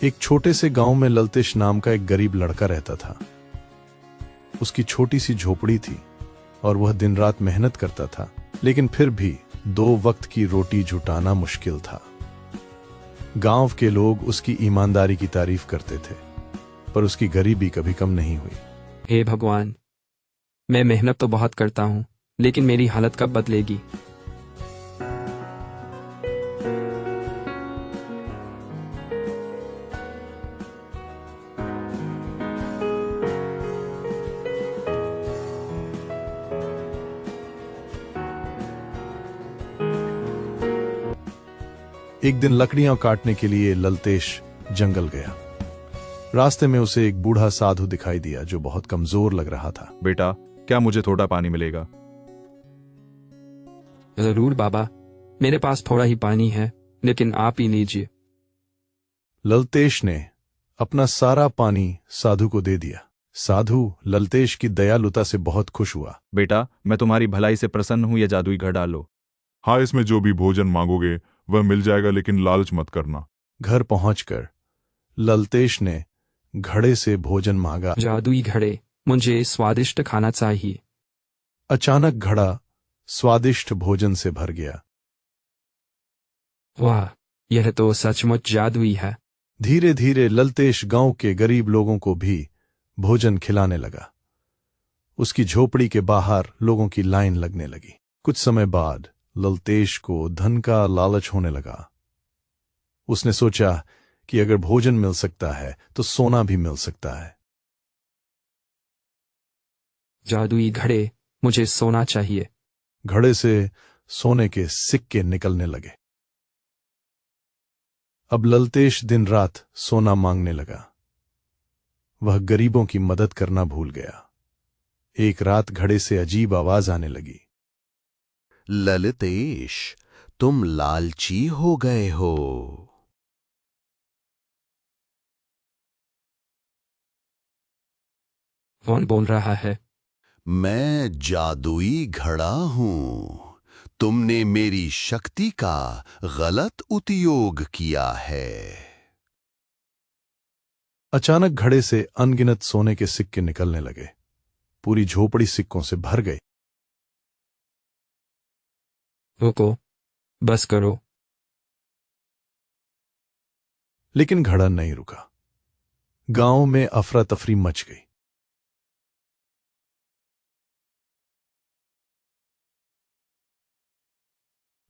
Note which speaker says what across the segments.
Speaker 1: एक छोटे से गांव में ललतेश नाम का एक गरीब लड़का रहता था। उसकी छोटी सी झोपड़ी थी और वह दिन रात मेहनत करता था, लेकिन फिर भी 2 वक्त की रोटी जुटाना मुश्किल था। गांव के लोग उसकी ईमानदारी की तारीफ करते थे, पर उसकी गरीबी कभी कम नहीं हुई।
Speaker 2: हे भगवान, मैं मेहनत तो बहुत करता हूँ, लेकिन मेरी हालत कब बदलेगी।
Speaker 1: एक दिन लकड़ियां काटने के लिए ललतेश जंगल गया। रास्ते में उसे एक बूढ़ा साधु दिखाई दिया जो बहुत कमजोर लग रहा था।
Speaker 3: बेटा, क्या मुझे थोड़ा पानी मिलेगा?
Speaker 2: जरूर बाबा, मेरे पास थोड़ा ही पानी है, लेकिन आप ही लीजिए।
Speaker 1: ललतेश ने अपना सारा पानी साधु को दे दिया। साधु ललतेश की दयालुता से बहुत खुश हुआ।
Speaker 3: बेटा, मैं तुम्हारी भलाई से प्रसन्न हूं, यह जादुई घर डालो।
Speaker 4: हाँ, इसमें जो भी भोजन मांगोगे वह मिल जाएगा, लेकिन लालच मत करना।
Speaker 1: घर पहुंचकर ललतेश ने घड़े से भोजन मांगा।
Speaker 2: जादुई घड़े, मुझे स्वादिष्ट खाना चाहिए।
Speaker 1: अचानक घड़ा स्वादिष्ट भोजन से भर गया।
Speaker 2: वाह, यह तो सचमुच जादुई है।
Speaker 1: धीरे धीरे ललतेश गांव के गरीब लोगों को भी भोजन खिलाने लगा। उसकी झोपड़ी के बाहर लोगों की लाइन लगने लगी। कुछ समय बाद ललतेश को धन का लालच होने लगा। उसने सोचा कि अगर भोजन मिल सकता है तो सोना भी मिल सकता है।
Speaker 2: जादुई घड़े, मुझे सोना चाहिए।
Speaker 1: घड़े से सोने के सिक्के निकलने लगे। अब ललतेश दिन रात सोना मांगने लगा। वह गरीबों की मदद करना भूल गया। एक रात घड़े से अजीब आवाज आने लगी।
Speaker 5: ललतेश, तुम लालची हो गए हो।
Speaker 2: कौन बोल रहा है?
Speaker 5: मैं जादुई घड़ा हूं। तुमने मेरी शक्ति का गलत उपयोग किया है।
Speaker 1: अचानक घड़े से अनगिनत सोने के सिक्के निकलने लगे। पूरी झोपड़ी सिक्कों से भर गई।
Speaker 2: रुको, बस करो।
Speaker 1: लेकिन घड़ा नहीं रुका। गांव में अफरा तफरी मच गई।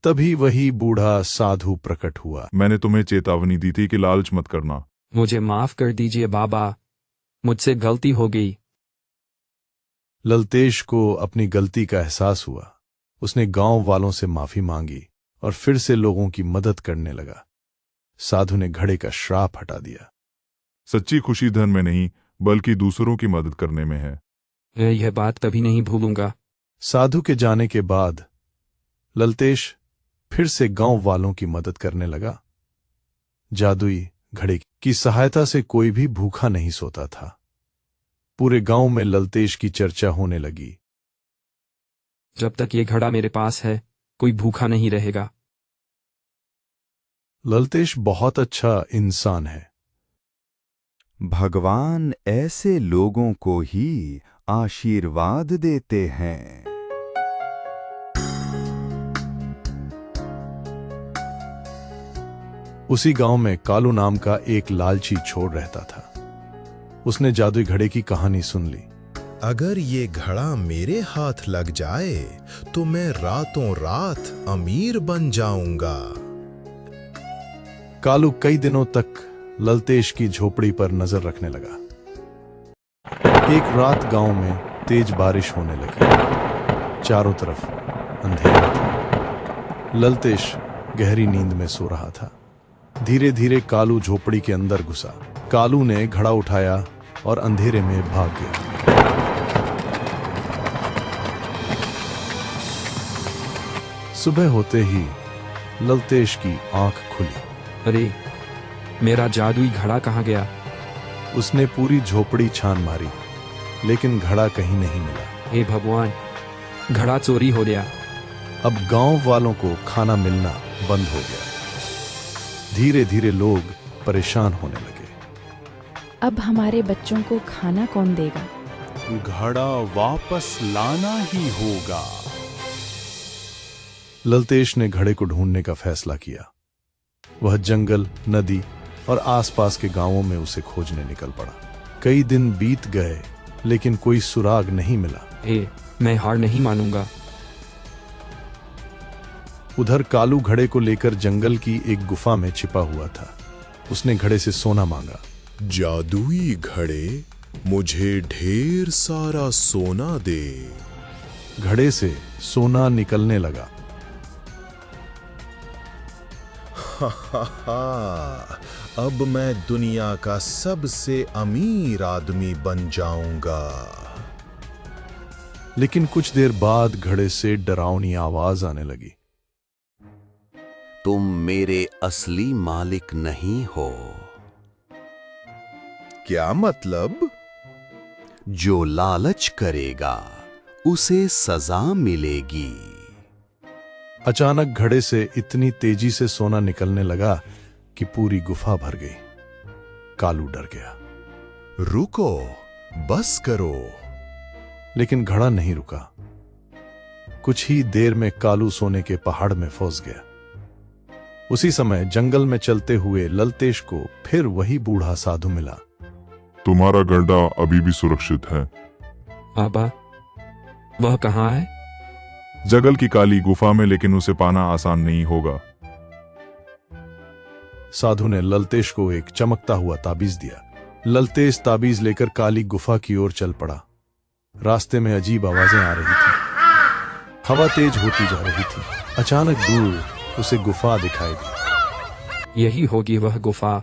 Speaker 1: तभी वही बूढ़ा साधु प्रकट हुआ।
Speaker 4: मैंने तुम्हें चेतावनी दी थी कि लालच मत करना।
Speaker 2: मुझे माफ कर दीजिए बाबा, मुझसे गलती हो गई।
Speaker 1: ललतेश को अपनी गलती का एहसास हुआ। उसने गांव वालों से माफी मांगी और फिर से लोगों की मदद करने लगा। साधु ने घड़े का श्राप हटा दिया।
Speaker 4: सच्ची खुशी धन में नहीं, बल्कि दूसरों की मदद करने में है।
Speaker 2: मैं यह बात कभी नहीं भूलूंगा।
Speaker 1: साधु के जाने के बाद ललतेश फिर से गांव वालों की मदद करने लगा। जादुई घड़े की सहायता से कोई भी भूखा नहीं सोता था। पूरे गांव में ललतेश की चर्चा होने लगी।
Speaker 2: जब तक ये घड़ा मेरे पास है, कोई भूखा नहीं रहेगा।
Speaker 1: ललतेश बहुत अच्छा इंसान है।
Speaker 6: भगवान ऐसे लोगों को ही आशीर्वाद देते हैं।
Speaker 1: उसी गांव में कालू नाम का एक लालची छोर रहता था। उसने जादुई घड़े की कहानी सुन ली।
Speaker 7: अगर ये घड़ा मेरे हाथ लग जाए तो मैं रातों रात अमीर बन जाऊंगा।
Speaker 1: कालू कई दिनों तक ललतेश की झोपड़ी पर नजर रखने लगा। एक रात गांव में तेज बारिश होने लगी। चारों तरफ अंधेरा था। ललतेश गहरी नींद में सो रहा था। धीरे धीरे कालू झोपड़ी के अंदर घुसा। कालू ने घड़ा उठाया और अंधेरे में भाग गया। सुबह होते ही ललतेश की आंख खुली।
Speaker 2: अरे, मेरा जादुई घड़ा कहाँ गया?
Speaker 1: उसने पूरी झोपड़ी छान मारी, लेकिन घड़ा कहीं नहीं मिला।
Speaker 2: हे भगवान, घड़ा चोरी हो गया।
Speaker 1: अब गांव वालों को खाना मिलना बंद हो गया। धीरे धीरे लोग परेशान होने लगे।
Speaker 8: अब हमारे बच्चों को खाना कौन देगा?
Speaker 5: घड़ा वापस लाना ही होगा।
Speaker 1: ललतेश ने घड़े को ढूंढने का फैसला किया। वह जंगल, नदी और आसपास के गांवों में उसे खोजने निकल पड़ा। कई दिन बीत गए लेकिन कोई सुराग नहीं मिला।
Speaker 2: मैं हार नहीं मानूंगा।
Speaker 1: उधर कालू घड़े को लेकर जंगल की एक गुफा में छिपा हुआ था। उसने घड़े से सोना मांगा।
Speaker 7: जादुई घड़े, मुझे ढेर सारा सोना दे।
Speaker 1: घड़े से सोना निकलने लगा।
Speaker 7: अब मैं दुनिया का सबसे अमीर आदमी बन जाऊंगा।
Speaker 1: लेकिन कुछ देर बाद घड़े से डरावनी आवाज आने लगी।
Speaker 5: तुम मेरे असली मालिक नहीं हो।
Speaker 7: क्या मतलब?
Speaker 5: जो लालच करेगा उसे सजा मिलेगी।
Speaker 1: अचानक घड़े से इतनी तेजी से सोना निकलने लगा कि पूरी गुफा भर गई। कालू डर गया।
Speaker 7: रुको, बस करो।
Speaker 1: लेकिन घड़ा नहीं रुका। कुछ ही देर में कालू सोने के पहाड़ में फंस गया। उसी समय जंगल में चलते हुए ललतेश को फिर वही बूढ़ा साधु मिला।
Speaker 4: तुम्हारा घड़ा अभी भी सुरक्षित है।
Speaker 2: बाबा, वह कहाँ है?
Speaker 3: जंगल की काली गुफा में, लेकिन उसे पाना आसान नहीं होगा।
Speaker 1: साधु ने ललतेश को एक चमकता हुआ ताबीज दिया। ललतेश ताबीज लेकर काली गुफा की ओर चल पड़ा। रास्ते में अजीब आवाजें आ रही थी। हवा तेज होती जा रही थी। अचानक दूर उसे गुफा दिखाई दी।
Speaker 2: यही होगी वह गुफा